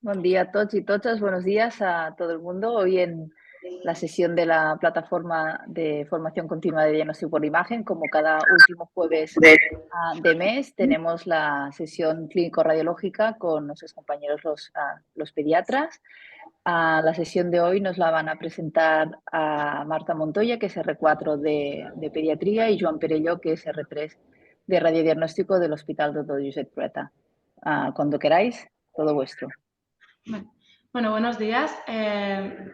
Buen día a todos y todas, buenos días a todo el mundo. Hoy en la sesión de la plataforma de formación continua de diagnóstico por imagen, como cada último jueves de mes, tenemos la sesión clínico-radiológica con nuestros compañeros los pediatras. La sesión de hoy nos la van a presentar a Marta Montoya, que es R4 de pediatría, y Joan Perelló, que es R3 de radiodiagnóstico del Hospital Dr. Josep Trueta. Cuando queráis, todo vuestro. Bueno, buenos días.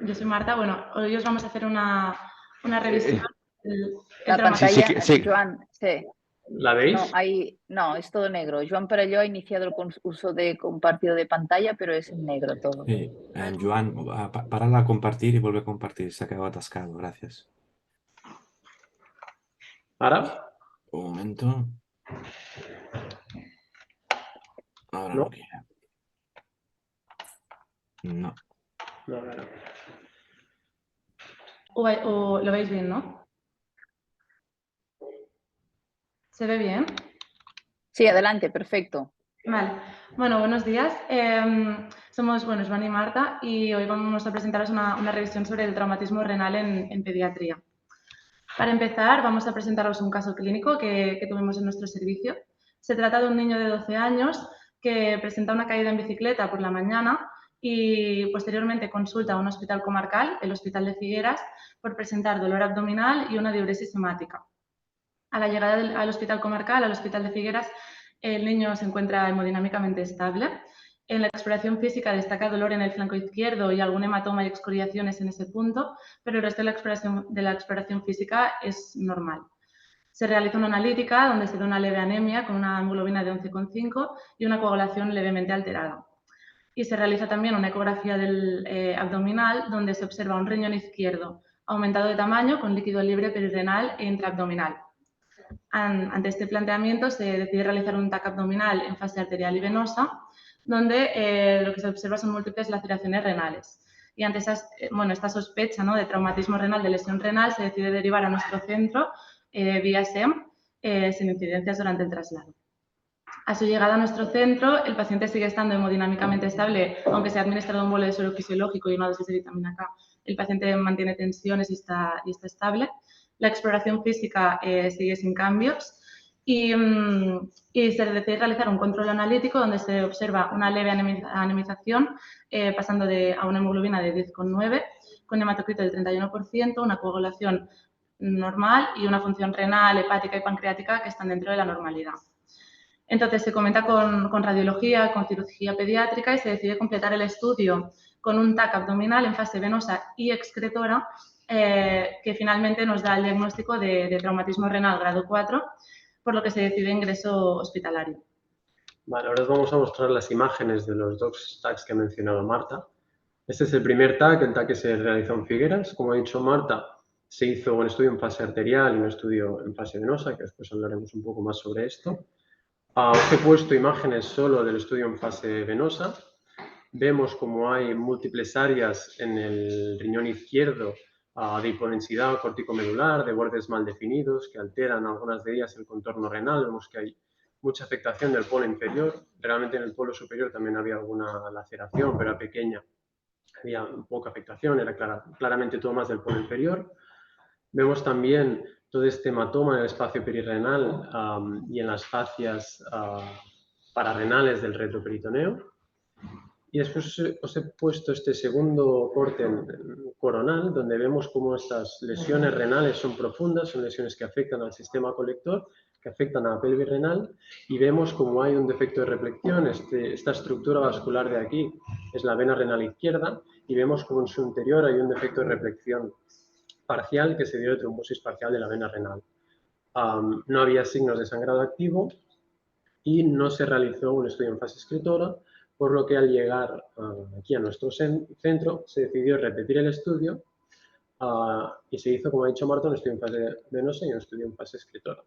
Yo soy Marta. Bueno, hoy os vamos a hacer una revisión del La traumatismo. pantalla, Sí. Joan, sí. ¿La veis? No, es todo negro. Joan Perelló ha iniciado el uso de compartido de pantalla, pero es en negro todo. Sí. Joan, para a compartir y vuelve a compartir. Se ha quedado atascado. Gracias. ¿Ahora? Un momento. Ahora no quiere. No. No, no. O lo veis bien, ¿no? ¿Se ve bien? Sí, adelante, perfecto. Vale. Bueno, buenos días. Somos, Joan y Marta, y hoy vamos a presentaros una revisión sobre el traumatismo renal en pediatría. Para empezar, vamos a presentaros un caso clínico que tuvimos en nuestro servicio. Se trata de un niño de 12 años que presenta una caída en bicicleta por la mañana y posteriormente consulta a un hospital comarcal, el Hospital de Figueras, por presentar dolor abdominal y una diuresis hemática. A la llegada al hospital comarcal, al Hospital de Figueras, el niño se encuentra hemodinámicamente estable. En la exploración física destaca dolor en el flanco izquierdo y algún hematoma y excoriaciones en ese punto, pero el resto de la exploración física es normal. Se realiza una analítica donde se da una leve anemia con una hemoglobina de 11,5 y una coagulación levemente alterada. Y se realiza también una ecografía del abdominal donde se observa un riñón izquierdo aumentado de tamaño con líquido libre perirenal e intraabdominal. Ante este planteamiento se decide realizar un TAC abdominal en fase arterial y venosa, donde lo que se observa son múltiples laceraciones renales. Y ante esta sospecha, ¿no?, de traumatismo renal, de lesión renal, se decide derivar a nuestro centro vía SEM sin incidencias durante el traslado. A su llegada a nuestro centro, el paciente sigue estando hemodinámicamente estable, aunque se ha administrado un bolo de suero fisiológico y una dosis de vitamina K. El paciente mantiene tensiones y está estable. La exploración física sigue sin cambios y se decide realizar un control analítico donde se observa una leve anemización pasando a una hemoglobina de 10,9 con hematocrito del 31%, una coagulación normal y una función renal, hepática y pancreática que están dentro de la normalidad. Entonces se comenta con radiología, con cirugía pediátrica y se decide completar el estudio con un TAC abdominal en fase venosa y excretora que finalmente nos da el diagnóstico de traumatismo renal grado 4, por lo que se decide ingreso hospitalario. Vale, ahora os vamos a mostrar las imágenes de los dos TACs que ha mencionado Marta. Este es el primer TAC, el TAC que se realizó en Figueras. Como ha dicho Marta, se hizo un estudio en fase arterial y un estudio en fase venosa, que después hablaremos un poco más sobre esto. Os he puesto imágenes solo del estudio en fase venosa. Vemos como hay múltiples áreas en el riñón izquierdo de hipodensidad corticomedular, de bordes mal definidos, que alteran algunas de ellas el contorno renal. Vemos que hay mucha afectación del polo inferior. Realmente en el polo superior también había alguna laceración, pero era pequeña. Había poca afectación, era claramente todo más del polo inferior. Vemos también todo este hematoma en el espacio perirrenal y en las fascias pararrenales del retroperitoneo. Y después os he puesto este segundo corte coronal, donde vemos cómo estas lesiones renales son profundas, son lesiones que afectan al sistema colector, que afectan a la pelvis renal, y vemos cómo hay un defecto de reflexión. Esta estructura vascular de aquí es la vena renal izquierda, y vemos cómo en su interior hay un defecto de reflexión parcial que se dio de trombosis parcial de la vena renal. No había signos de sangrado activo y no se realizó un estudio en fase excretora, por lo que al llegar aquí a nuestro centro se decidió repetir el estudio y se hizo, como ha dicho Marta, un estudio en fase venosa y un estudio en fase excretora.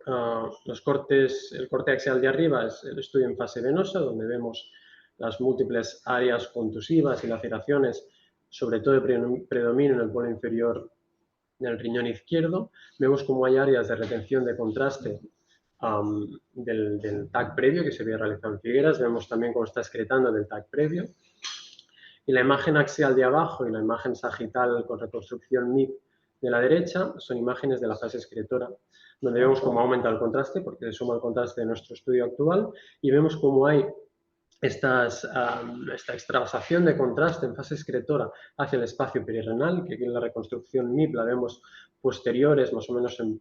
El corte axial de arriba es el estudio en fase venosa, donde vemos las múltiples áreas contusivas y laceraciones, sobre todo de predominio en el polo inferior del riñón izquierdo. Vemos cómo hay áreas de retención de contraste del TAC previo que se había realizado en Figueras. Vemos también cómo está excretando del TAC previo. Y la imagen axial de abajo y la imagen sagital con reconstrucción MIP de la derecha son imágenes de la fase excretora, donde vemos cómo aumenta el contraste, porque se suma el contraste de nuestro estudio actual, y vemos cómo hay esta extravasación de contraste en fase excretora hacia el espacio perirenal, que aquí en la reconstrucción MIP la vemos posteriores, más o menos en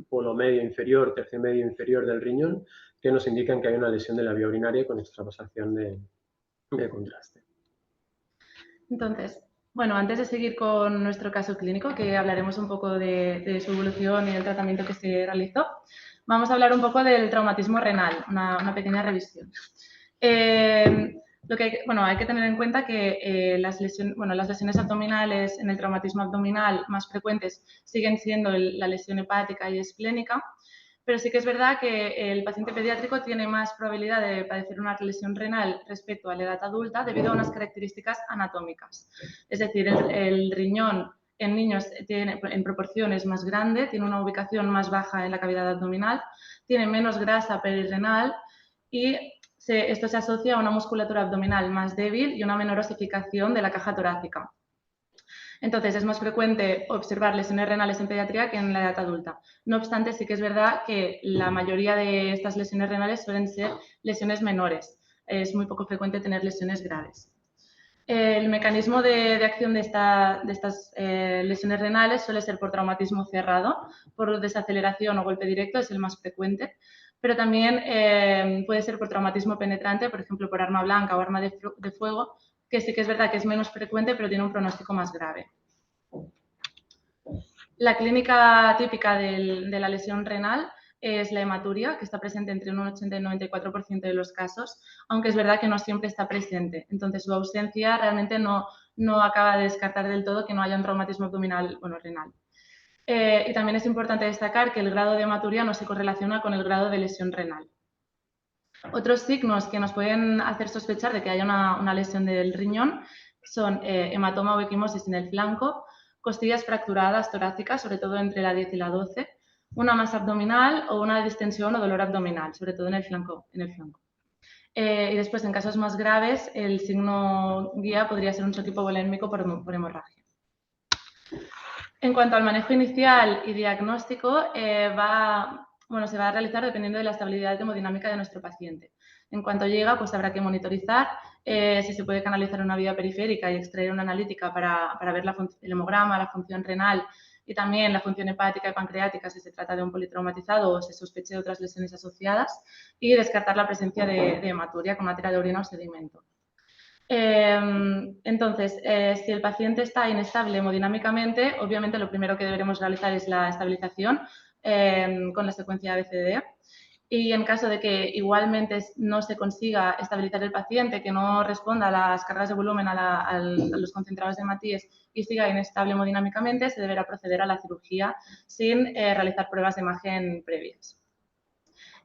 polo medio inferior, tercio medio inferior del riñón, que nos indican que hay una lesión de la vía urinaria con extravasación de contraste. Entonces, bueno, antes de seguir con nuestro caso clínico, que hablaremos un poco de su evolución y el tratamiento que se realizó, vamos a hablar un poco del traumatismo renal, una pequeña revisión. Hay que tener en cuenta que las lesiones abdominales en el traumatismo abdominal más frecuentes siguen siendo la lesión hepática y esplénica, pero sí que es verdad que el paciente pediátrico tiene más probabilidad de padecer una lesión renal respecto a la edad adulta debido a unas características anatómicas. Es decir, el riñón en niños tiene en proporciones más grande, tiene una ubicación más baja en la cavidad abdominal, tiene menos grasa perirenal y esto se asocia a una musculatura abdominal más débil y una menor osificación de la caja torácica. Entonces, es más frecuente observar lesiones renales en pediatría que en la edad adulta. No obstante, sí que es verdad que la mayoría de estas lesiones renales suelen ser lesiones menores. Es muy poco frecuente tener lesiones graves. El mecanismo de acción de estas lesiones renales suele ser por traumatismo cerrado, por desaceleración o golpe directo, es el más frecuente, pero también puede ser por traumatismo penetrante, por ejemplo, por arma blanca o arma de fuego, que sí que es verdad que es menos frecuente, pero tiene un pronóstico más grave. La clínica típica de la lesión renal es la hematuria, que está presente entre un 80 y un 94% de los casos, aunque es verdad que no siempre está presente. Entonces, su ausencia realmente no acaba de descartar del todo que no haya un traumatismo abdominal, renal. Y también es importante destacar que el grado de hematuria no se correlaciona con el grado de lesión renal. Otros signos que nos pueden hacer sospechar de que haya una lesión del riñón son hematoma o equimosis en el flanco, costillas fracturadas torácicas, sobre todo entre la 10 y la 12, una masa abdominal o una distensión o dolor abdominal, sobre todo en el flanco. Y después, en casos más graves, el signo guía podría ser un shock hipovolémico por hemorragia. En cuanto al manejo inicial y diagnóstico, se va a realizar dependiendo de la estabilidad hemodinámica de nuestro paciente. En cuanto llega, pues habrá que monitorizar si se puede canalizar una vía periférica y extraer una analítica para ver el hemograma, la función renal y también la función hepática y pancreática si se trata de un politraumatizado o se sospeche de otras lesiones asociadas y descartar la presencia de hematuria con materia de orina o sedimento. Entonces, si el paciente está inestable hemodinámicamente, obviamente lo primero que deberemos realizar es la estabilización con la secuencia ABCD. Y en caso de que igualmente no se consiga estabilizar el paciente, que no responda a las cargas de volumen, a los concentrados de Matías y siga inestable hemodinámicamente, se deberá proceder a la cirugía sin realizar pruebas de imagen previas.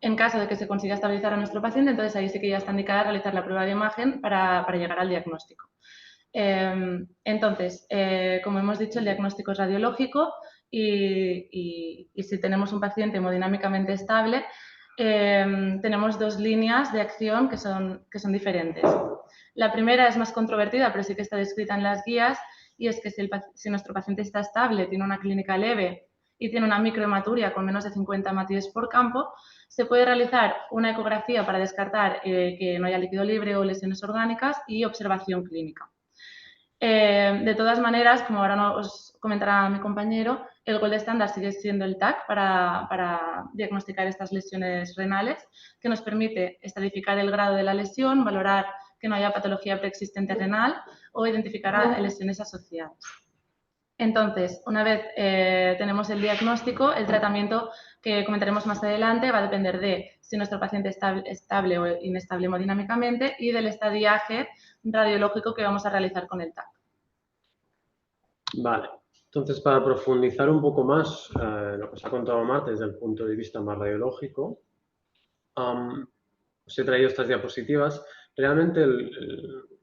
En caso de que se consiga estabilizar a nuestro paciente, entonces ahí sí que ya está indicada realizar la prueba de imagen para llegar al diagnóstico. Entonces, como hemos dicho, el diagnóstico es radiológico y si tenemos un paciente hemodinámicamente estable, tenemos dos líneas de acción que son diferentes. La primera es más controvertida, pero sí que está descrita en las guías, y es que si nuestro paciente está estable, tiene una clínica leve y tiene una microhematuria con menos de 50 hematíes por campo, se puede realizar una ecografía para descartar que no haya líquido libre o lesiones orgánicas y observación clínica. De todas maneras, como ahora os comentará mi compañero, el gold estándar sigue siendo el TAC para diagnosticar estas lesiones renales, que nos permite estratificar el grado de la lesión, valorar que no haya patología preexistente renal o identificar lesiones asociadas. Entonces, una vez tenemos el diagnóstico, el tratamiento que comentaremos más adelante va a depender de si nuestro paciente es estable o inestable hemodinámicamente y del estadiaje radiológico que vamos a realizar con el TAC. Vale, entonces para profundizar un poco más lo que os ha contado Marta desde el punto de vista más radiológico, os he traído estas diapositivas. Realmente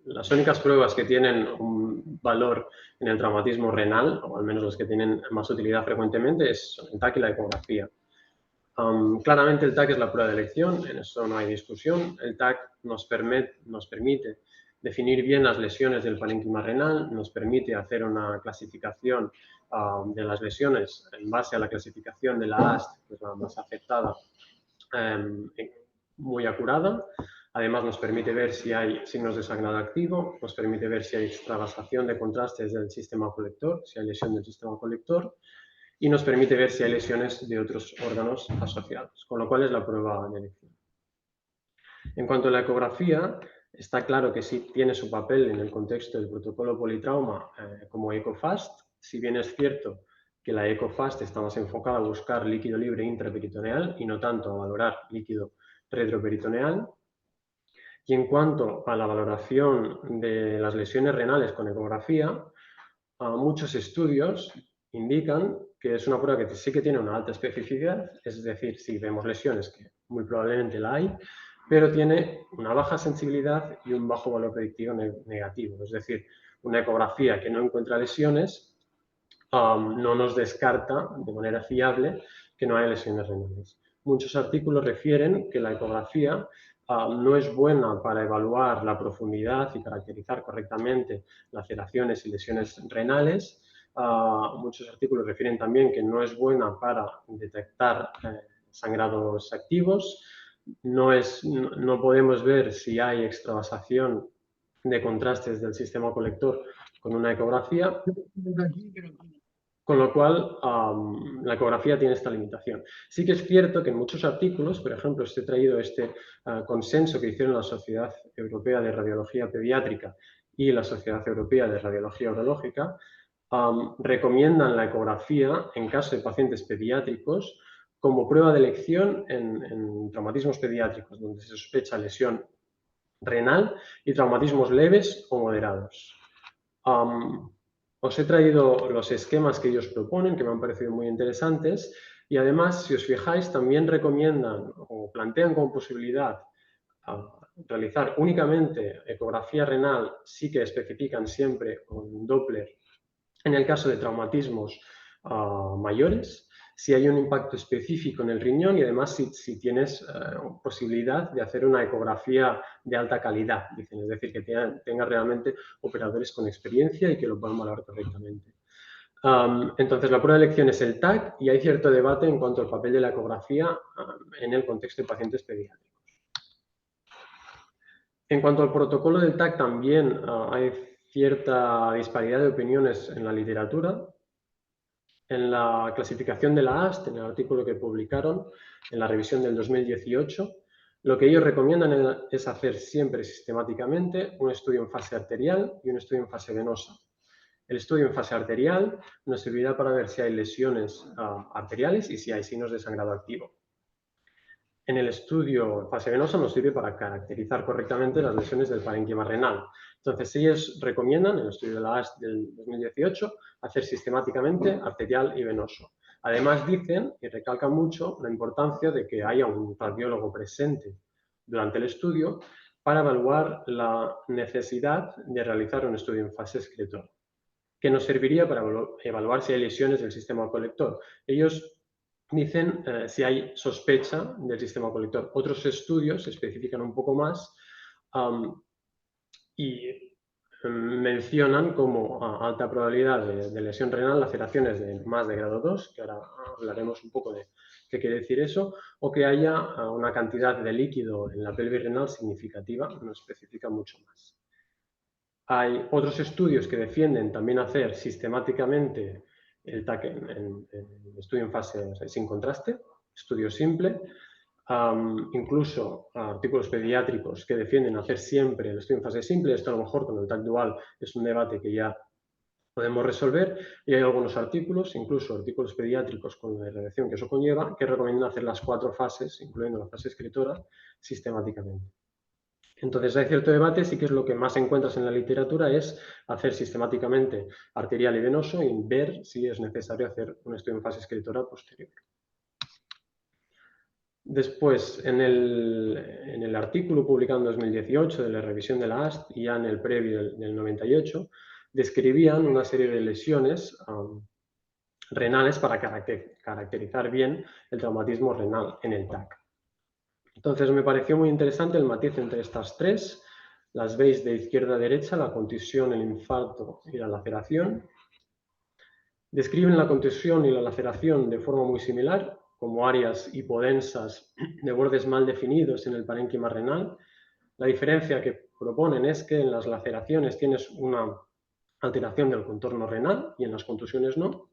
las únicas pruebas que tienen un valor en el traumatismo renal, o al menos las que tienen más utilidad frecuentemente, son el TAC y la ecografía. Claramente el TAC es la prueba de elección, en eso no hay discusión. El TAC nos permite definir bien las lesiones del parénquima renal, nos permite hacer una clasificación de las lesiones en base a la clasificación de la AST, que es la más aceptada, muy acurada. Además, nos permite ver si hay signos de sangrado activo, nos permite ver si hay extravasación de contrastes del sistema colector, si hay lesión del sistema colector, y nos permite ver si hay lesiones de otros órganos asociados, con lo cual es la prueba de elección. En cuanto a la ecografía, está claro que sí tiene su papel en el contexto del protocolo politrauma como EcoFast, si bien es cierto que la EcoFast está más enfocada a buscar líquido libre intraperitoneal y no tanto a valorar líquido retroperitoneal. Y en cuanto a la valoración de las lesiones renales con ecografía, muchos estudios indican que es una prueba que sí que tiene una alta especificidad, es decir, si vemos lesiones, que muy probablemente la hay, pero tiene una baja sensibilidad y un bajo valor predictivo negativo. Es decir, una ecografía que no encuentra lesiones no nos descarta de manera fiable que no haya lesiones renales. Muchos artículos refieren que la ecografía no es buena para evaluar la profundidad y caracterizar correctamente laceraciones y lesiones renales. Muchos artículos refieren también que no es buena para detectar sangrados activos. No podemos ver si hay extravasación de contrastes del sistema colector con una ecografía, con lo cual la ecografía tiene esta limitación. Sí que es cierto que en muchos artículos, por ejemplo, he traído este consenso que hicieron la Sociedad Europea de Radiología Pediátrica y la Sociedad Europea de Radiología Urológica, recomiendan la ecografía en caso de pacientes pediátricos como prueba de elección en traumatismos pediátricos, donde se sospecha lesión renal y traumatismos leves o moderados. Os he traído los esquemas que ellos proponen, que me han parecido muy interesantes, y además, si os fijáis, también recomiendan o plantean como posibilidad realizar únicamente ecografía renal, sí que especifican siempre con Doppler, en el caso de traumatismos mayores, si hay un impacto específico en el riñón y además si tienes posibilidad de hacer una ecografía de alta calidad, dicen, es decir, que tenga realmente operadores con experiencia y que lo puedan valorar correctamente. Entonces, la prueba de elección es el TAC y hay cierto debate en cuanto al papel de la ecografía en el contexto de pacientes pediátricos. En cuanto al protocolo del TAC, también hay cierta disparidad de opiniones en la literatura. En la clasificación de la AST, en el artículo que publicaron en la revisión del 2018, lo que ellos recomiendan es hacer siempre sistemáticamente un estudio en fase arterial y un estudio en fase venosa. El estudio en fase arterial nos servirá para ver si hay lesiones arteriales y si hay signos de sangrado activo. En el estudio en fase venosa nos sirve para caracterizar correctamente las lesiones del parénquima renal. Entonces, ellos recomiendan, en el estudio de la AST del 2018, hacer sistemáticamente arterial y venoso. Además, dicen y recalcan mucho la importancia de que haya un radiólogo presente durante el estudio para evaluar la necesidad de realizar un estudio en fase excretora, que nos serviría para evaluar si hay lesiones del sistema colector. Ellos dicen si hay sospecha del sistema colector. Otros estudios se especifican un poco más y mencionan como alta probabilidad de lesión renal laceraciones de más de grado 2, que ahora hablaremos un poco de qué quiere decir eso, o que haya una cantidad de líquido en la pelvis renal significativa, no especifica mucho más. Hay otros estudios que defienden también hacer sistemáticamente el TAC en estudio en fase sin contraste, estudio simple. Incluso artículos pediátricos que defienden hacer siempre el estudio en fase simple. Esto a lo mejor con el TAC dual es un debate que ya podemos resolver. Y hay algunos artículos, incluso artículos pediátricos con la irradiación que eso conlleva, que recomiendan hacer las 4 fases, incluyendo la fase excretora, sistemáticamente. Entonces, hay cierto debate, sí que es lo que más encuentras en la literatura, es hacer sistemáticamente arterial y venoso y ver si es necesario hacer un estudio en fase excretora posterior. Después, en el artículo publicado en 2018 de la revisión de la AST y ya en el previo del 98, describían una serie de lesiones renales para caracterizar bien el traumatismo renal en el TAC. Entonces me pareció muy interesante el matiz entre estas tres. Las veis de izquierda a derecha, la contusión, el infarto y la laceración. Describen la contusión y la laceración de forma muy similar, como áreas hipodensas de bordes mal definidos en el parénquima renal. La diferencia que proponen es que en las laceraciones tienes una alteración del contorno renal y en las contusiones no.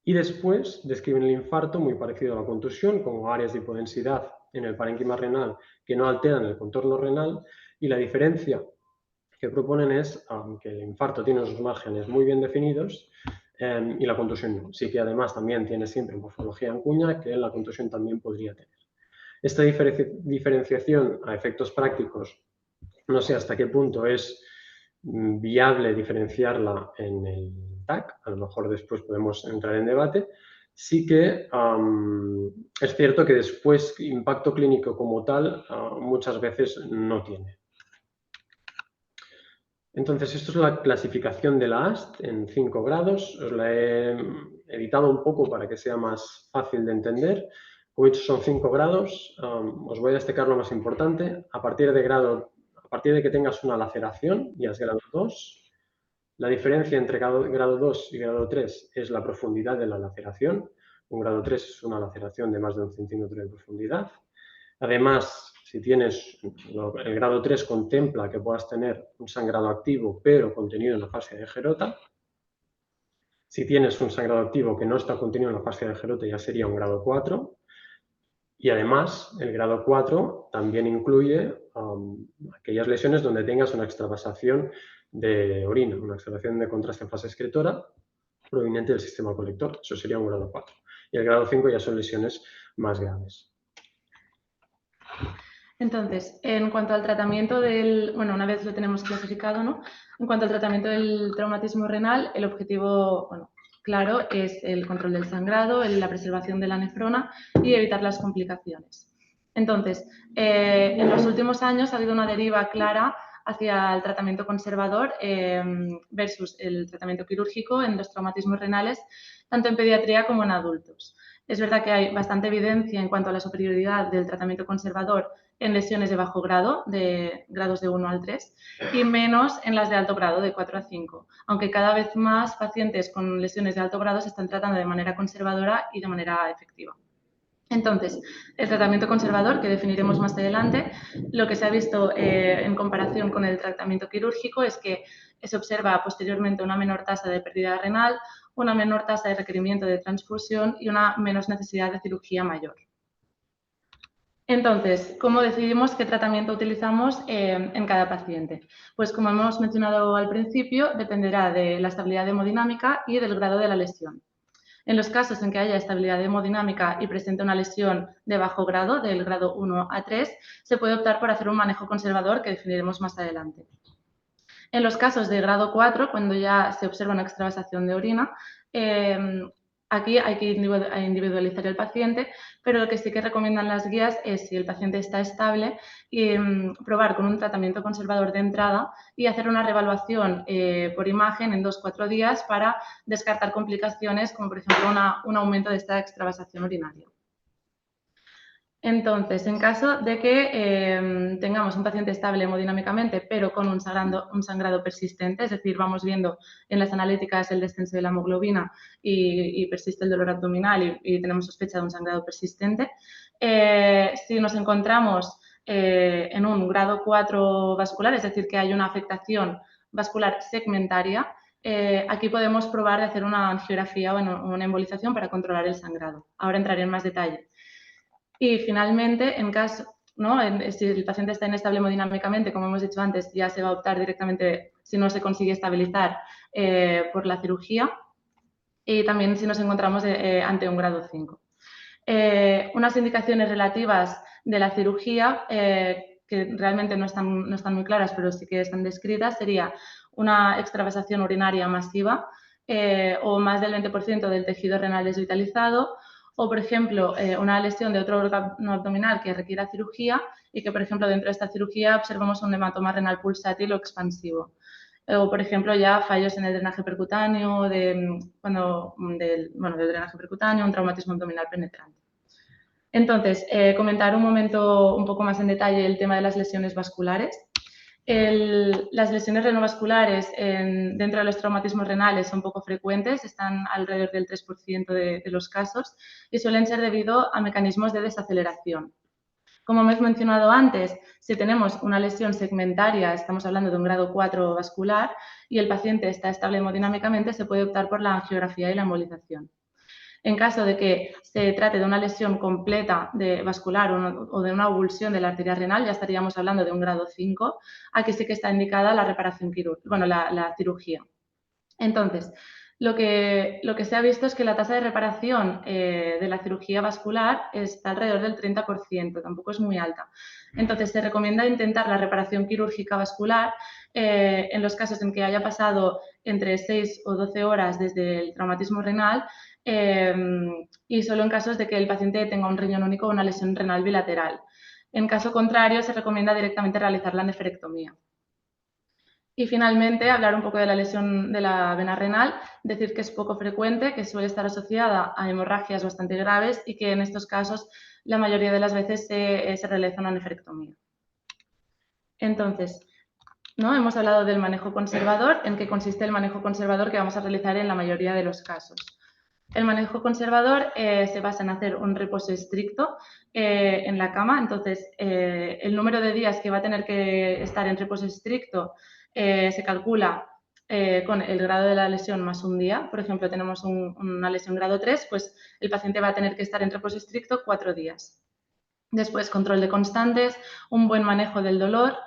Y después describen el infarto muy parecido a la contusión, como áreas de hipodensidad en el parénquima renal que no alteran el contorno renal, y la diferencia que proponen es que el infarto tiene unos márgenes muy bien definidos y la contusión no. Sí que además también tiene siempre morfología en cuña que la contusión también podría tener. Esta diferenciación a efectos prácticos, no sé hasta qué punto es viable diferenciarla en el TAC, a lo mejor después podemos entrar en debate. Sí que es cierto que después impacto clínico como tal muchas veces no tiene. Entonces, esto es la clasificación de la AST en 5 grados. Os la he editado un poco para que sea más fácil de entender. Como he dicho, son 5 grados. Os voy a destacar lo más importante. A partir de que tengas una laceración, ya es grado 2. La diferencia entre grado 2 y grado 3 es la profundidad de la laceración. Un grado 3 es una laceración de más de 1 centímetro de profundidad. Además, si tienes el grado 3 contempla que puedas tener un sangrado activo pero contenido en la fascia de Gerota. Si tienes un sangrado activo que no está contenido en la fascia de Gerota ya sería un grado 4. Y además, el grado 4 también incluye aquellas lesiones donde tengas una extravasación de orina, una extravasación de contraste en fase excretora proveniente del sistema colector. Eso sería un grado 4. Y el grado 5 ya son lesiones más graves. Entonces, en cuanto al tratamiento bueno, una vez lo tenemos clasificado, ¿no? En cuanto al tratamiento del traumatismo renal, el objetivo, bueno, claro, es el control del sangrado, la preservación de la nefrona y evitar las complicaciones. Entonces, en los últimos años ha habido una deriva clara hacia el tratamiento conservador versus el tratamiento quirúrgico en los traumatismos renales, tanto en pediatría como en adultos. Es verdad que hay bastante evidencia en cuanto a la superioridad del tratamiento conservador en lesiones de bajo grado, de grados de 1 al 3, y menos en las de alto grado, de 4 a 5, aunque cada vez más pacientes con lesiones de alto grado se están tratando de manera conservadora y de manera efectiva. Entonces, el tratamiento conservador, que definiremos más adelante, lo que se ha visto en comparación con el tratamiento quirúrgico es que se observa posteriormente una menor tasa de pérdida renal, una menor tasa de requerimiento de transfusión y una menos necesidad de cirugía mayor. Entonces, ¿cómo decidimos qué tratamiento utilizamos en cada paciente? Pues como hemos mencionado al principio, dependerá de la estabilidad hemodinámica y del grado de la lesión. En los casos en que haya estabilidad hemodinámica y presente una lesión de bajo grado, del grado 1 a 3, se puede optar por hacer un manejo conservador que definiremos más adelante. En los casos de grado 4, cuando ya se observa una extravasación de orina, aquí hay que individualizar el paciente, pero lo que sí que recomiendan las guías es, si el paciente está estable, probar con un tratamiento conservador de entrada y hacer una reevaluación por imagen en 2-4 días para descartar complicaciones como, por ejemplo, un aumento de esta extravasación urinaria. Entonces, en caso de que tengamos un paciente estable hemodinámicamente, pero con un sangrado persistente, es decir, vamos viendo en las analíticas el descenso de la hemoglobina y persiste el dolor abdominal y tenemos sospecha de un sangrado persistente, si nos encontramos en un grado 4 vascular, es decir, que hay una afectación vascular segmentaria, aquí podemos probar de hacer una angiografía o una embolización para controlar el sangrado. Ahora entraré en más detalle. Y finalmente, en caso, ¿no? Si el paciente está inestable hemodinámicamente, como hemos dicho antes, ya se va a optar directamente, si no se consigue estabilizar, por la cirugía. Y también si nos encontramos ante un grado 5. Unas indicaciones relativas de la cirugía, que realmente no están muy claras, pero sí que están descritas, sería una extravasación urinaria masiva o más del 20% del tejido renal desvitalizado, o, por ejemplo, una lesión de otro órgano abdominal que requiera cirugía y que, por ejemplo, dentro de esta cirugía observamos un hematoma renal pulsátil o expansivo. o, por ejemplo, ya fallos en el drenaje percutáneo, del drenaje percutáneo, un traumatismo abdominal penetrante. Entonces, comentar un momento un poco más en detalle el tema de las lesiones vasculares. Las lesiones renovasculares dentro de los traumatismos renales son poco frecuentes, están alrededor del 3% de los casos y suelen ser debido a mecanismos de desaceleración. Como hemos mencionado antes, si tenemos una lesión segmentaria, estamos hablando de un grado 4 vascular, y el paciente está estable hemodinámicamente, se puede optar por la angiografía y la embolización. En caso de que se trate de una lesión completa vascular o de una avulsión de la arteria renal, ya estaríamos hablando de un grado 5. Aquí sí que está indicada la reparación quirúrgica, la cirugía. Entonces, lo que se ha visto es que la tasa de reparación de la cirugía vascular está alrededor del 30%, tampoco es muy alta. Entonces, se recomienda intentar la reparación quirúrgica vascular en los casos en que haya pasado entre 6 o 12 horas desde el traumatismo renal y solo en casos de que el paciente tenga un riñón único o una lesión renal bilateral. En caso contrario, se recomienda directamente realizar la nefrectomía. Y finalmente, hablar un poco de la lesión de la vena renal, decir que es poco frecuente, que suele estar asociada a hemorragias bastante graves y que en estos casos la mayoría de las veces se realiza una nefrectomía. Entonces, hemos hablado del manejo conservador, en qué consiste el manejo conservador que vamos a realizar en la mayoría de los casos. El manejo conservador se basa en hacer un reposo estricto en la cama. Entonces, el número de días que va a tener que estar en reposo estricto se calcula con el grado de la lesión más un día. Por ejemplo, tenemos una lesión grado 3, pues el paciente va a tener que estar en reposo estricto 4 días. Después, control de constantes, un buen manejo del dolor,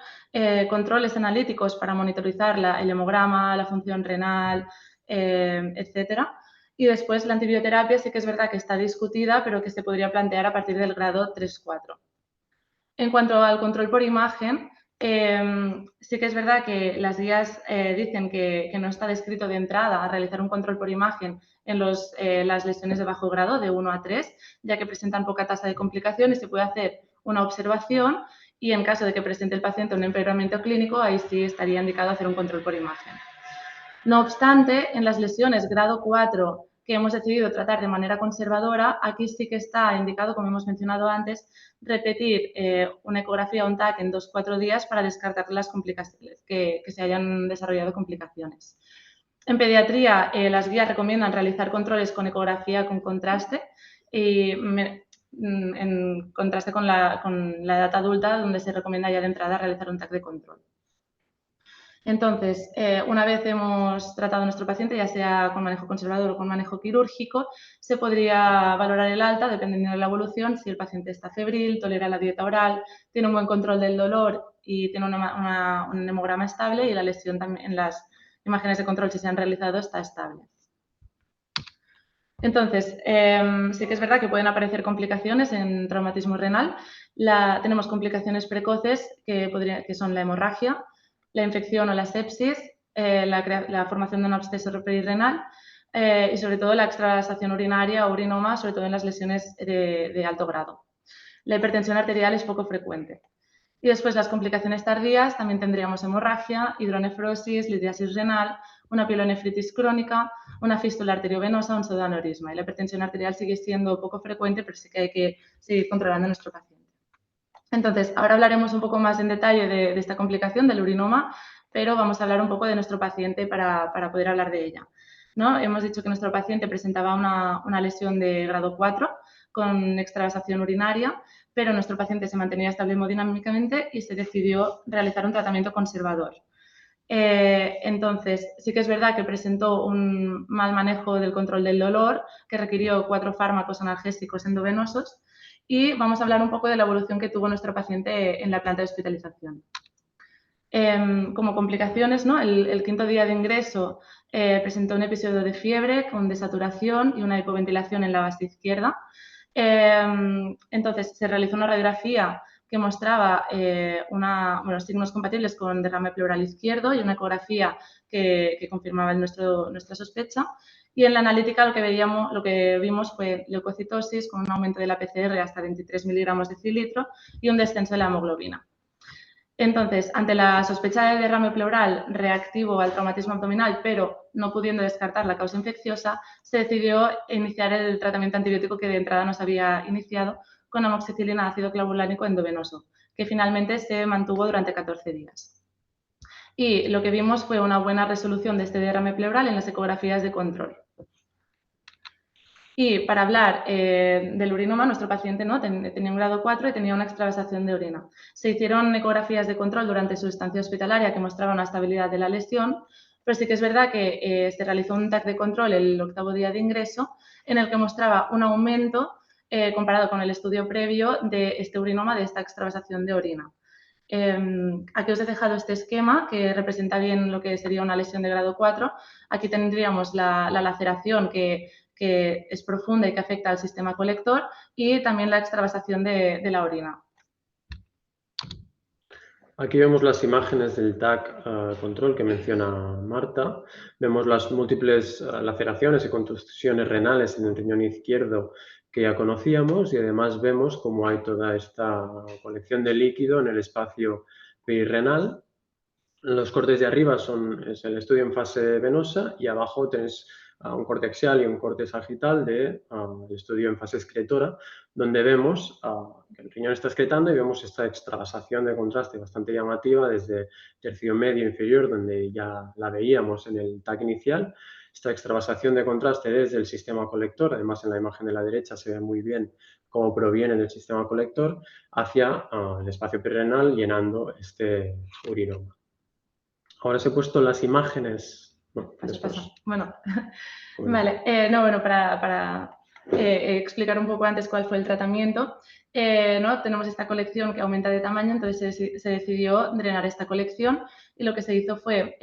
controles analíticos para monitorizar el hemograma, la función renal, etcétera. Y después la antibioterapia sí que es verdad que está discutida, pero que se podría plantear a partir del grado 3-4. En cuanto al control por imagen, sí que es verdad que las guías dicen que no está descrito de entrada a realizar un control por imagen en las lesiones de bajo grado, de 1 a 3, ya que presentan poca tasa de complicación y se puede hacer una observación y en caso de que presente el paciente un empeoramiento clínico, ahí sí estaría indicado hacer un control por imagen. No obstante, en las lesiones grado 4 que hemos decidido tratar de manera conservadora, aquí sí que está indicado, como hemos mencionado antes, repetir una ecografía o un TAC en 2-4 días para descartar las complicaciones, que se hayan desarrollado complicaciones. En pediatría, las guías recomiendan realizar controles con ecografía con contraste y en contraste con la edad adulta, donde se recomienda ya de entrada realizar un TAC de control. Entonces, una vez hemos tratado a nuestro paciente, ya sea con manejo conservador o con manejo quirúrgico, se podría valorar el alta dependiendo de la evolución, si el paciente está febril, tolera la dieta oral, tiene un buen control del dolor y tiene un hemograma estable y la lesión también en las imágenes de control, si se han realizado, está estable. Entonces, sí que es verdad que pueden aparecer complicaciones en traumatismo renal. Tenemos complicaciones precoces que son la hemorragia, la infección o la sepsis, la formación de un absceso perirenal y sobre todo la extravasación urinaria o urinoma, sobre todo en las lesiones de alto grado. La hipertensión arterial es poco frecuente. Y después las complicaciones tardías, también tendríamos hemorragia, hidronefrosis, litiasis renal, una pielonefritis crónica, una fístula arteriovenosa, un pseudoaneurisma. Y la hipertensión arterial sigue siendo poco frecuente, pero sí que hay que seguir controlando a nuestro paciente. Entonces, ahora hablaremos un poco más en detalle de esta complicación, del urinoma, pero vamos a hablar un poco de nuestro paciente para poder hablar de ella. Hemos dicho que nuestro paciente presentaba una lesión de grado 4 con extravasación urinaria, pero nuestro paciente se mantenía estable hemodinámicamente y se decidió realizar un tratamiento conservador. Entonces, sí que es verdad que presentó un mal manejo del control del dolor, que requirió 4 fármacos analgésicos endovenosos, y vamos a hablar un poco de la evolución que tuvo nuestro paciente en la planta de hospitalización. Como complicaciones, el 5.º día de ingreso presentó un episodio de fiebre con desaturación y una hipoventilación en la base izquierda. Entonces, se realizó una radiografía que mostraba signos compatibles con derrame pleural izquierdo y una ecografía que confirmaba nuestra sospecha. Y en la analítica lo que vimos fue leucocitosis con un aumento de la PCR hasta 23 miligramos de decilitro y un descenso de la hemoglobina. Entonces, ante la sospecha de derrame pleural reactivo al traumatismo abdominal, pero no pudiendo descartar la causa infecciosa, se decidió iniciar el tratamiento antibiótico que de entrada no se había iniciado con amoxicilina ácido clavulánico endovenoso, que finalmente se mantuvo durante 14 días. Y lo que vimos fue una buena resolución de este derrame pleural en las ecografías de control. Y para hablar del urinoma, nuestro paciente ¿no? tenía un grado 4 y tenía una extravasación de orina. Se hicieron ecografías de control durante su estancia hospitalaria que mostraban una estabilidad de la lesión, pero sí que es verdad que se realizó un TAC de control el 8º día de ingreso en el que mostraba un aumento comparado con el estudio previo de este urinoma, de esta extravasación de orina. Aquí os he dejado este esquema que representa bien lo que sería una lesión de grado 4. Aquí tendríamos la laceración que es profunda y que afecta al sistema colector y también la extravasación de la orina. Aquí vemos las imágenes del TAC control que menciona Marta. Vemos las múltiples laceraciones y contusiones renales en el riñón izquierdo que ya conocíamos y además vemos cómo hay toda esta colección de líquido en el espacio perirrenal. Los cortes de arriba es el estudio en fase venosa y abajo tenéis un corte axial y un corte sagital del estudio en fase excretora, donde vemos que el riñón está excretando y vemos esta extravasación de contraste bastante llamativa desde tercio medio inferior, donde ya la veíamos en el TAC inicial. Esta extravasación de contraste desde el sistema colector, además en la imagen de la derecha se ve muy bien cómo proviene del sistema colector, hacia el espacio perirrenal llenando este urinoma. Ahora os he puesto las imágenes. Bueno, vale. Para explicar un poco antes cuál fue el tratamiento, ¿no? Tenemos esta colección que aumenta de tamaño, entonces se decidió drenar esta colección y lo que se hizo fue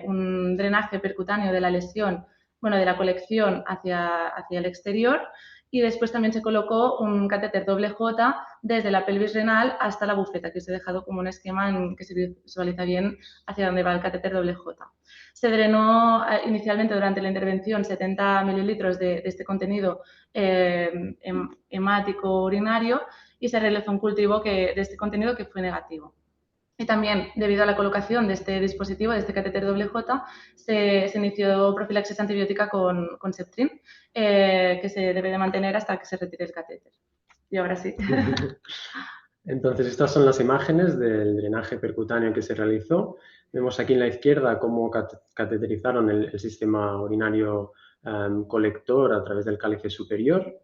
un drenaje percutáneo de la lesión, bueno, de la colección hacia el exterior. Y después también se colocó un catéter doble J desde la pelvis renal hasta la bufeta, que os he dejado como un esquema en que se visualiza bien hacia dónde va el catéter doble J. Se drenó inicialmente durante la intervención 70 mililitros de este contenido hemático urinario y se realizó un cultivo de este contenido que fue negativo. Y también, debido a la colocación de este dispositivo, de este catéter doble J, se inició profilaxis antibiótica con Septrin, que se debe de mantener hasta que se retire el catéter. Y ahora sí. Entonces, estas son las imágenes del drenaje percutáneo que se realizó. Vemos aquí en la izquierda cómo cateterizaron el sistema urinario colector a través del cálice superior.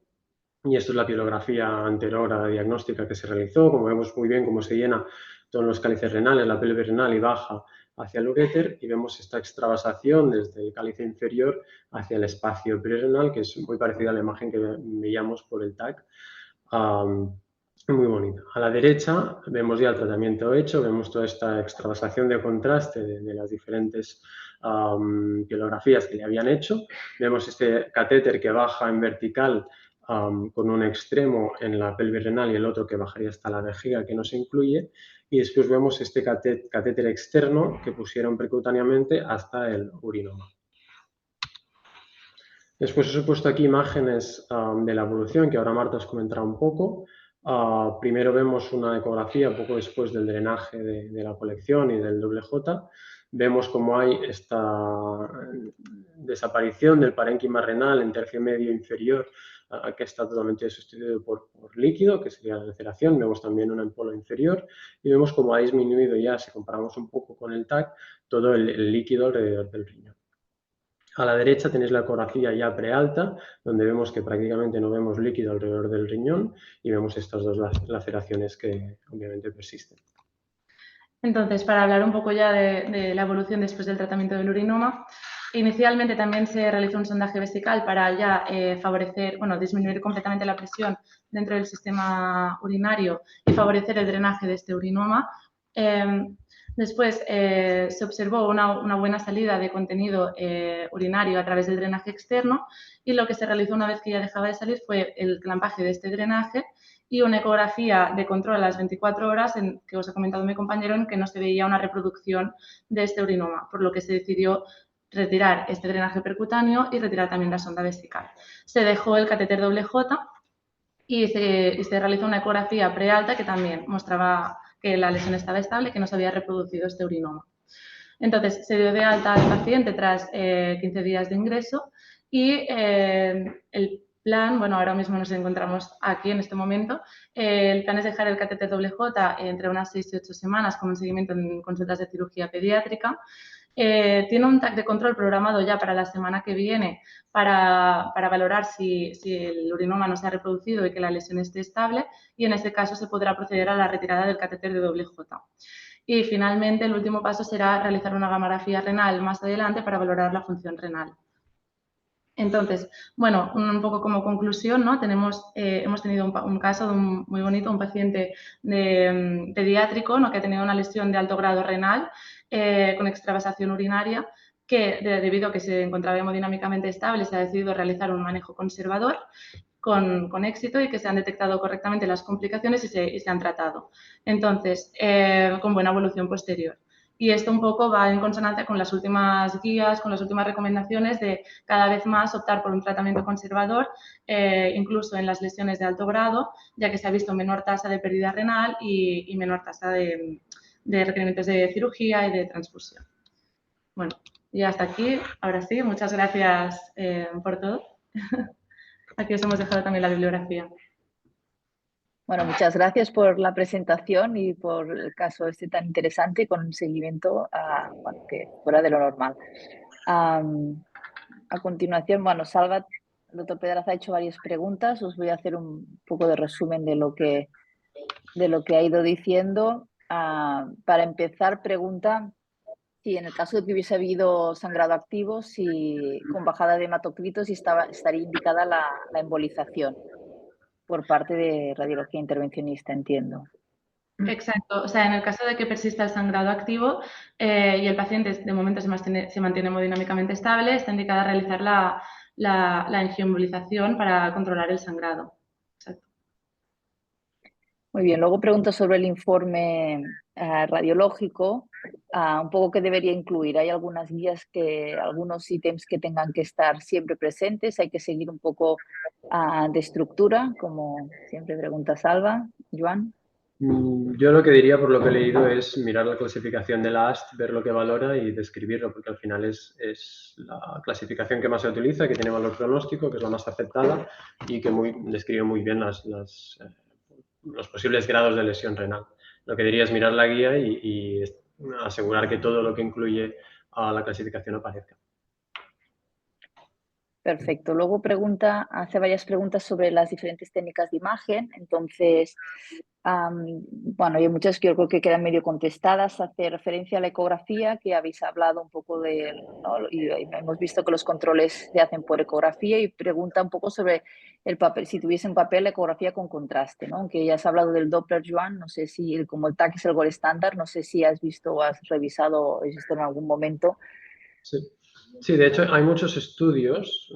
Y esto es la pilografía anterior diagnóstica que se realizó. Como vemos muy bien cómo se llena todos los cálices renales, la pelvis renal y baja hacia el uréter y vemos esta extravasación desde el cálice inferior hacia el espacio perirrenal, que es muy parecida a la imagen que veíamos por el TAC. Muy bonita. A la derecha vemos ya el tratamiento hecho, vemos toda esta extravasación de contraste de las diferentes pilografías que le habían hecho. Vemos este catéter que baja en vertical con un extremo en la pelvis renal y el otro que bajaría hasta la vejiga, que no se incluye. Y después vemos este catéter externo que pusieron percutáneamente hasta el urinoma. Después os he puesto aquí imágenes de la evolución que ahora Marta os comentará un poco. Primero vemos una ecografía poco después del drenaje de la colección y del doble J. Vemos cómo hay esta desaparición del parénquima renal en tercio medio inferior, que está totalmente sustituido por líquido, que sería la laceración. Vemos también una en polo inferior y vemos cómo ha disminuido ya, si comparamos un poco con el TAC, todo el líquido alrededor del riñón. A la derecha tenéis la ecografía ya prealta, donde vemos que prácticamente no vemos líquido alrededor del riñón y vemos estas dos laceraciones que obviamente persisten. Entonces, para hablar un poco ya de la evolución después del tratamiento del urinoma, inicialmente también se realizó un sondaje vesical para ya favorecer, bueno, disminuir completamente la presión dentro del sistema urinario y favorecer el drenaje de este urinoma. Después se observó una buena salida de contenido urinario a través del drenaje externo y lo que se realizó una vez que ya dejaba de salir fue el clampaje de este drenaje y una ecografía de control a las 24 horas en que os ha comentado mi compañero en que no se veía una reproducción de este urinoma, por lo que se decidió retirar este drenaje percutáneo y retirar también la sonda vesical. Se dejó el catéter doble J y se realizó una ecografía prealta que también mostraba que la lesión estaba estable, que no se había reproducido este urinoma. Entonces, se dio de alta al paciente tras 15 días de ingreso y el plan, bueno, ahora mismo nos encontramos aquí en este momento, el plan es dejar el catéter doble J entre unas 6 y 8 semanas con un seguimiento en consultas de cirugía pediátrica. Tiene un TAC de control programado ya para la semana que viene para valorar si el urinoma no se ha reproducido y que la lesión esté estable, y en este caso se podrá proceder a la retirada del catéter de doble J. Y finalmente el último paso será realizar una gamografía renal más adelante para valorar la función renal. Entonces, bueno, un poco como conclusión, ¿no? Hemos tenido un caso muy bonito, un paciente pediátrico, ¿no? Que ha tenido una lesión de alto grado renal con extravasación urinaria, que debido a que se encontraba hemodinámicamente estable, se ha decidido realizar un manejo conservador con éxito y que se han detectado correctamente las complicaciones y se han tratado. Entonces, con buena evolución posterior. Y esto un poco va en consonancia con las últimas guías, con las últimas recomendaciones de cada vez más optar por un tratamiento conservador, incluso en las lesiones de alto grado, ya que se ha visto menor tasa de pérdida renal y menor tasa de requerimientos de cirugía y de transfusión. Bueno, y hasta aquí. Ahora sí, muchas gracias por todo. Aquí os hemos dejado también la bibliografía. Bueno, muchas gracias por la presentación y por el caso este tan interesante con un seguimiento bueno, que fuera de lo normal. A continuación, bueno, Salva, el doctor Pedraza ha hecho varias preguntas. Os voy a hacer un poco de resumen de lo que ha ido diciendo. Para empezar, pregunta si en el caso de que hubiese habido sangrado activo, si con bajada de hematocritos estaría indicada la embolización por parte de radiología intervencionista, entiendo. Exacto. O sea, en el caso de que persista el sangrado activo y el paciente de momento se mantiene hemodinámicamente estable, está indicada realizar la angioembolización para controlar el sangrado. Exacto. Muy bien, luego pregunto sobre el informe radiológico, un poco qué debería incluir. Hay algunas guías algunos ítems que tengan que estar siempre presentes, hay que seguir un poco de estructura, como siempre pregunta Salva. Joan. Yo lo que diría, por lo que he leído, es mirar la clasificación de la AST, ver lo que valora y describirlo, porque al final es la clasificación que más se utiliza, que tiene valor pronóstico, que es la más aceptada y que describe muy bien los posibles grados de lesión renal. Lo que diría es mirar la guía y asegurar que todo lo que incluye a la clasificación aparezca. Perfecto. Luego hace varias preguntas sobre las diferentes técnicas de imagen. Entonces, bueno, hay muchas que yo creo que quedan medio contestadas. Hace referencia a la ecografía, que habéis hablado un poco de, ¿no? Y hemos visto que los controles se hacen por ecografía, y pregunta un poco sobre el papel, si tuviese un papel la ecografía con contraste, ¿no? Aunque ya has hablado del Doppler, Joan, no sé si como el TAC es el gold estándar, no sé si has visto o has revisado esto en algún momento. Sí. Sí, de hecho hay muchos estudios,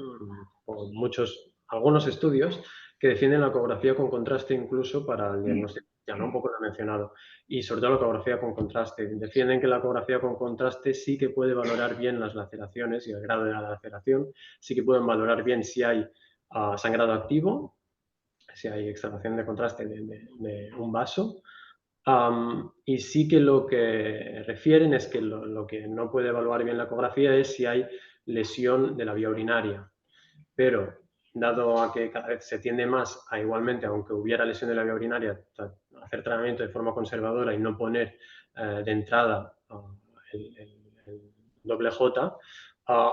algunos estudios que defienden la ecografía con contraste incluso para el diagnóstico, ya no un poco lo he mencionado, y sobre todo la ecografía con contraste. Defienden que la ecografía con contraste sí que puede valorar bien las laceraciones y el grado de la laceración, sí que pueden valorar bien si hay sangrado activo, si hay extracción de contraste de un vaso. Y sí que lo que refieren es que lo que no puede evaluar bien la ecografía es si hay lesión de la vía urinaria. Pero, dado a que cada vez se tiende más a igualmente, aunque hubiera lesión de la vía urinaria, hacer tratamiento de forma conservadora y no poner de entrada el doble J,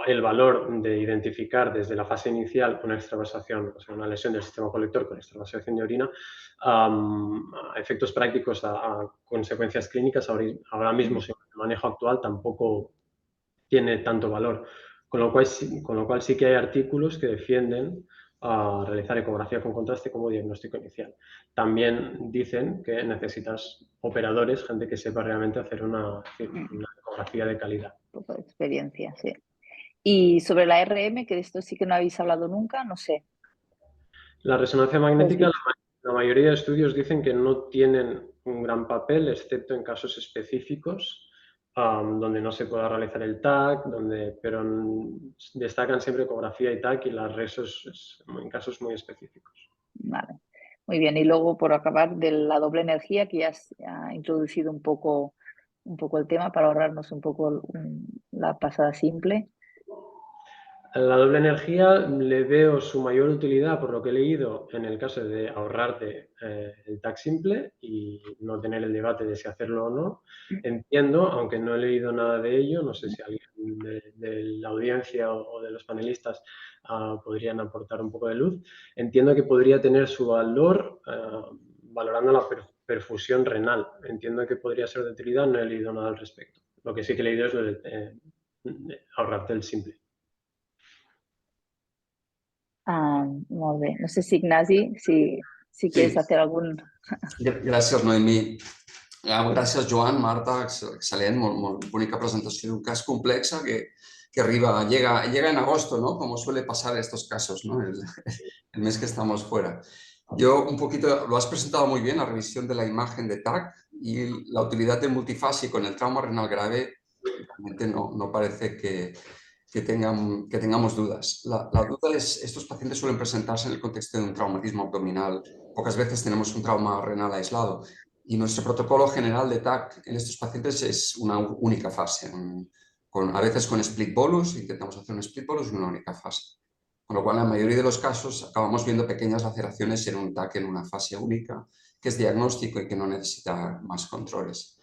el valor de identificar desde la fase inicial una extravasación, o sea, una lesión del sistema colector con extravasación de orina, a efectos prácticos, a consecuencias clínicas, ahora mismo, según el manejo actual, tampoco tiene tanto valor. Con lo cual sí que hay artículos que defienden realizar ecografía con contraste como diagnóstico inicial. También dicen que necesitas operadores, gente que sepa realmente hacer una ecografía de calidad. Un poco de experiencia, sí. Y sobre la RM, que de esto sí que no habéis hablado nunca, no sé. La resonancia magnética, la mayoría de estudios dicen que no tienen un gran papel, excepto en casos específicos, donde no se pueda realizar el TAC, pero destacan siempre ecografía y TAC y las resos en casos muy específicos. Vale. Muy bien, y luego por acabar de la doble energía, que ya has introducido un poco el tema para ahorrarnos un poco la pasada simple. A la doble energía le veo su mayor utilidad, por lo que he leído, en el caso de ahorrarte el tag simple y no tener el debate de si hacerlo o no. Entiendo, aunque no he leído nada de ello, no sé si alguien de la audiencia o de los panelistas podrían aportar un poco de luz. Entiendo que podría tener su valor valorando la perfusión renal. Entiendo que podría ser de utilidad, no he leído nada al respecto. Lo que sí que he leído es lo de ahorrarte el simple. Molt bé. No sé si Ignasi, si quieres hacer algun... Gràcies, Noemí. Gràcies, Joan, Marta, excel·lent, molt bonica presentació d'un cas complex que llega en agosto, ¿no? Como suele pasar en estos casos, ¿no? El mes que estamos fuera. Yo un poquito, lo has presentado muy bien, la revisión de la imagen de TAC y la utilidad del multifásico en el trauma renal grave, realmente no parece que tengamos dudas. La duda es, estos pacientes suelen presentarse en el contexto de un traumatismo abdominal. Pocas veces tenemos un trauma renal aislado y nuestro protocolo general de TAC en estos pacientes es una única fase. A veces con split bolus, intentamos hacer un split bolus en una única fase. Con lo cual, en la mayoría de los casos, acabamos viendo pequeñas laceraciones en un TAC en una fase única, que es diagnóstico y que no necesita más controles.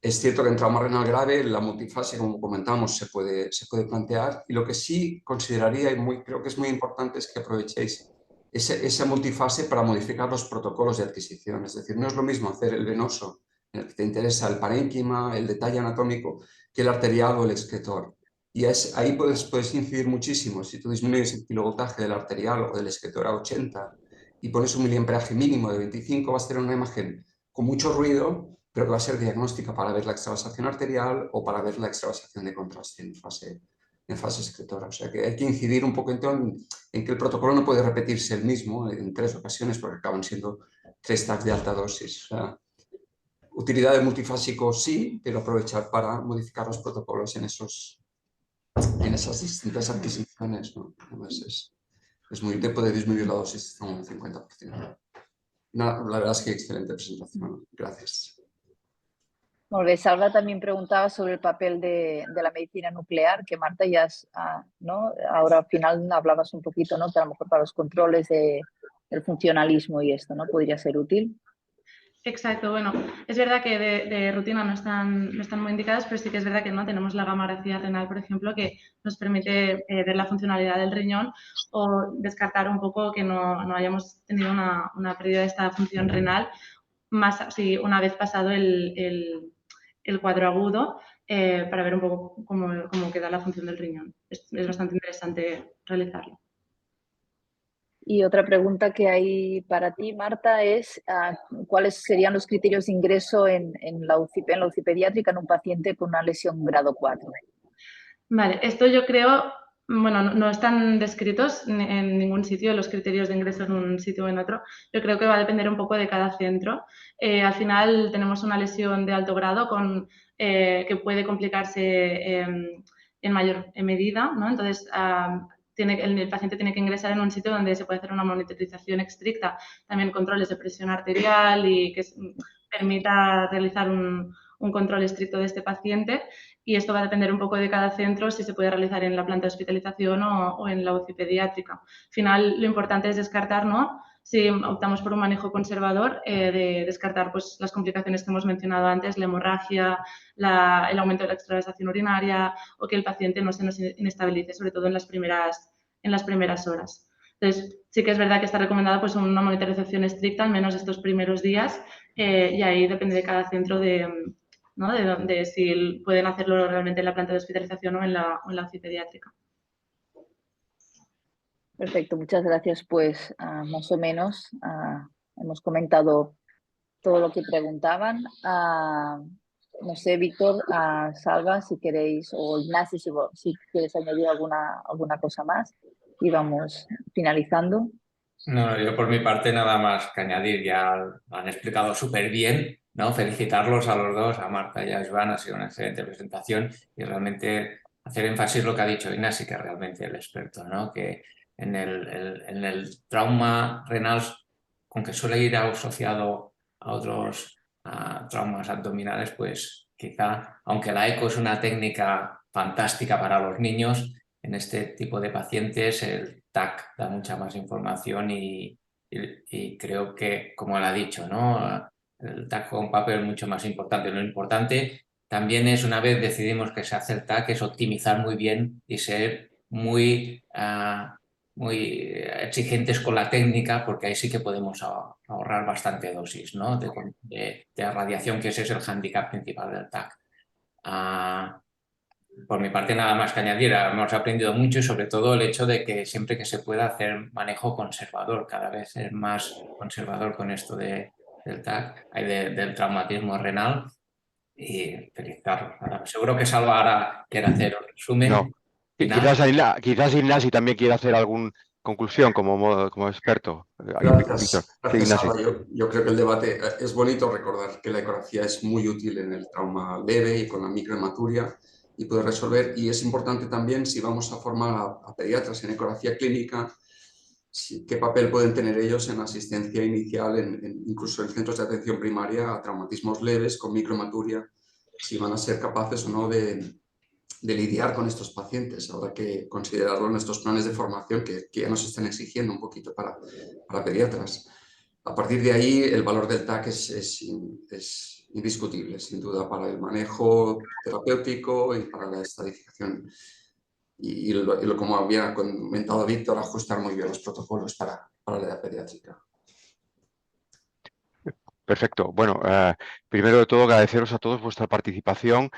Es cierto que en trauma renal grave la multifase, como comentamos, se puede plantear, y lo que sí consideraría, y creo que es muy importante, es que aprovechéis esa multifase para modificar los protocolos de adquisición. Es decir, no es lo mismo hacer el venoso, en el que te interesa el parénquima, el detalle anatómico, que el arterial o el excretor. Y ahí puedes incidir muchísimo. Si tú disminuyes el kilovoltaje del arterial o del excretor a 80 y pones un miliampeaje mínimo de 25, vas a tener una imagen con mucho ruido, pero que va a ser diagnóstica para ver la extravasación arterial o para ver la extravasación de contraste en fase excretora. O sea que hay que incidir un poco en que el protocolo no puede repetirse el mismo en 3 ocasiones porque acaban siendo 3 TACs de alta dosis. O sea, utilidad del multifásico sí, pero aprovechar para modificar los protocolos en esas distintas adquisiciones, ¿no? Además es muy útil poder disminuir la dosis a un 50%. No, la verdad es que excelente presentación. Gracias. Molt bé. Salva también preguntaba sobre el papel de la medicina nuclear, que Marta ya ¿no? Ahora al final hablabas un poquito, ¿no? Que a lo mejor para los controles del funcionalismo y esto, ¿no? Podría ser útil. Exacto, bueno, es verdad que de rutina no están muy indicadas, pero sí que es verdad que no tenemos la gamografía renal, por ejemplo, que nos permite ver la funcionalidad del riñón o descartar un poco que no hayamos tenido una pérdida de esta función renal más una vez pasado el cuadro agudo para ver un poco cómo queda la función del riñón. Es bastante interesante realizarlo. Y otra pregunta que hay para ti, Marta, es ¿cuáles serían los criterios de ingreso en la UCI pediátrica en un paciente con una lesión grado 4? Vale, esto yo creo, bueno, no están descritos en ningún sitio los criterios de ingreso en un sitio o en otro. Yo creo que va a depender un poco de cada centro. Al final tenemos una lesión de alto grado que puede complicarse en mayor medida, ¿no? Entonces, el paciente tiene que ingresar en un sitio donde se puede hacer una monitorización estricta, también controles de presión arterial y que permita realizar un control estricto de este paciente, y esto va a depender un poco de cada centro si se puede realizar en la planta de hospitalización o en la UCI pediátrica. Al final, lo importante es descartar, ¿no? Si optamos por un manejo conservador, de descartar pues, las complicaciones que hemos mencionado antes, la hemorragia, el aumento de la extravasación urinaria o que el paciente no se nos inestabilice, sobre todo en las primeras horas. Entonces, sí que es verdad que está recomendada pues, una monitorización estricta, al menos estos primeros días, y ahí depende de cada centro ¿no? de si pueden hacerlo realmente en la planta de hospitalización o en la UCI pediátrica. Perfecto, muchas gracias. Pues más o menos hemos comentado todo lo que preguntaban. No sé, Víctor, Salva, si queréis, o Ignacio, si quieres añadir alguna cosa más, y vamos finalizando. No, yo por mi parte nada más que añadir, ya lo han explicado súper bien, ¿no? Felicitarlos a los dos, a Marta y a Joan, ha sido una excelente presentación y realmente hacer énfasis lo que ha dicho Ignasi, que es realmente el experto, ¿no? Que en el trauma renal aunque suele ir asociado a otros traumas abdominales, pues quizá, aunque la eco es una técnica fantástica para los niños, en este tipo de pacientes el TAC da mucha más información y creo que, como él ha dicho, ¿no? El TAC juega un papel mucho más importante. Lo importante también es, una vez decidimos que se hace el TAC, es optimizar muy bien y ser muy exigentes con la técnica, porque ahí sí que podemos ahorrar bastante dosis, ¿no? de radiación, que ese es el hándicap principal del TAC. Por mi parte, nada más que añadir. Hemos aprendido mucho y sobre todo el hecho de que siempre que se pueda hacer manejo conservador, cada vez es más conservador con esto del TAC, del traumatismo renal, y felicitarlos. Seguro que Salva ahora quiere hacer un resumen. No. Quizás Ignasi también quiere hacer alguna conclusión como experto. Gracias, Sí, Ignasi. Salva. Yo creo que el debate es bonito recordar que la ecografía es muy útil en el trauma leve y con la microhematuria y puede resolver. Y es importante también, si vamos a formar a pediatras en ecografía clínica, qué papel pueden tener ellos en la asistencia inicial, incluso en centros de atención primaria a traumatismos leves con microhematuria, si van a ser capaces o no de lidiar con estos pacientes. Habrá que considerarlo en nuestros planes de formación que ya nos están exigiendo un poquito para pediatras. A partir de ahí, el valor del TAC es indiscutible, sin duda, para el manejo terapéutico y para la estadificación. Y como había comentado Víctor, ajustar muy bien los protocolos para la edad pediátrica. Perfecto. Bueno, primero de todo agradeceros a todos vuestra participación.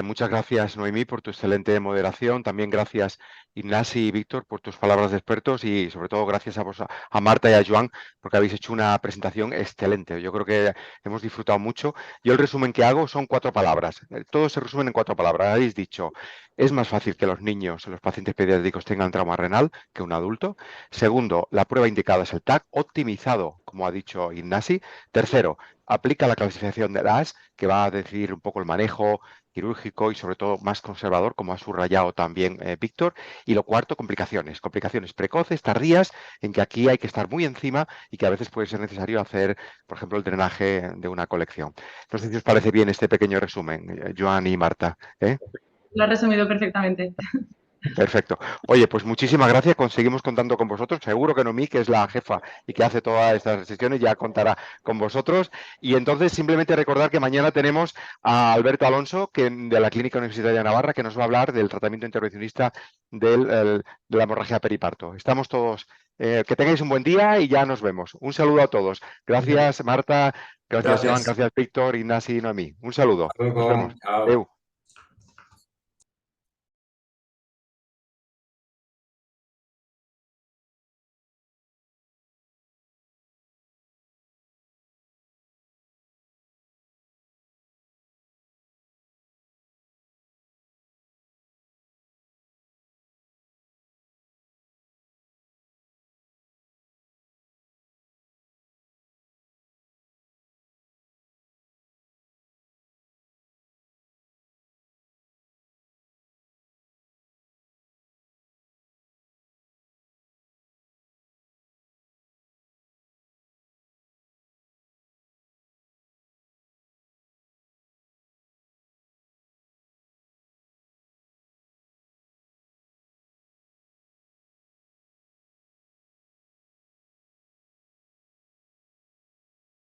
Muchas gracias, Noemí, por tu excelente moderación. También gracias, Ignasi y Víctor, por tus palabras de expertos y sobre todo gracias a Marta y a Joan porque habéis hecho una presentación excelente. Yo creo que hemos disfrutado mucho. Yo el resumen que hago son 4 palabras. Todo se resume en 4 palabras. Habéis dicho, es más fácil que los niños, los pacientes pediátricos tengan trauma renal que un adulto. Segundo, la prueba indicada es el TAC, optimizado, como ha dicho Ignasi. Tercero, aplica la clasificación de DAS, que va a decidir un poco el manejo quirúrgico y sobre todo más conservador, como ha subrayado también Víctor. Y lo cuarto, complicaciones precoces, tardías, en que aquí hay que estar muy encima y que a veces puede ser necesario hacer, por ejemplo, el drenaje de una colección. No sé si os parece bien este pequeño resumen, Joan y Marta. Lo has resumido perfectamente. Perfecto. Oye, pues muchísimas gracias. Seguimos contando con vosotros. Seguro que Noemí, que es la jefa y que hace todas estas sesiones, ya contará con vosotros. Y entonces simplemente recordar que mañana tenemos a Alberto Alonso, de la Clínica Universitaria de Navarra, que nos va a hablar del tratamiento intervencionista de la hemorragia periparto. Estamos todos. Que tengáis un buen día y ya nos vemos. Un saludo a todos. Gracias, Marta. Gracias, Joan. Gracias, Víctor, Ignasi y Noemí. Un saludo. Nos vemos. Chao. Adeu.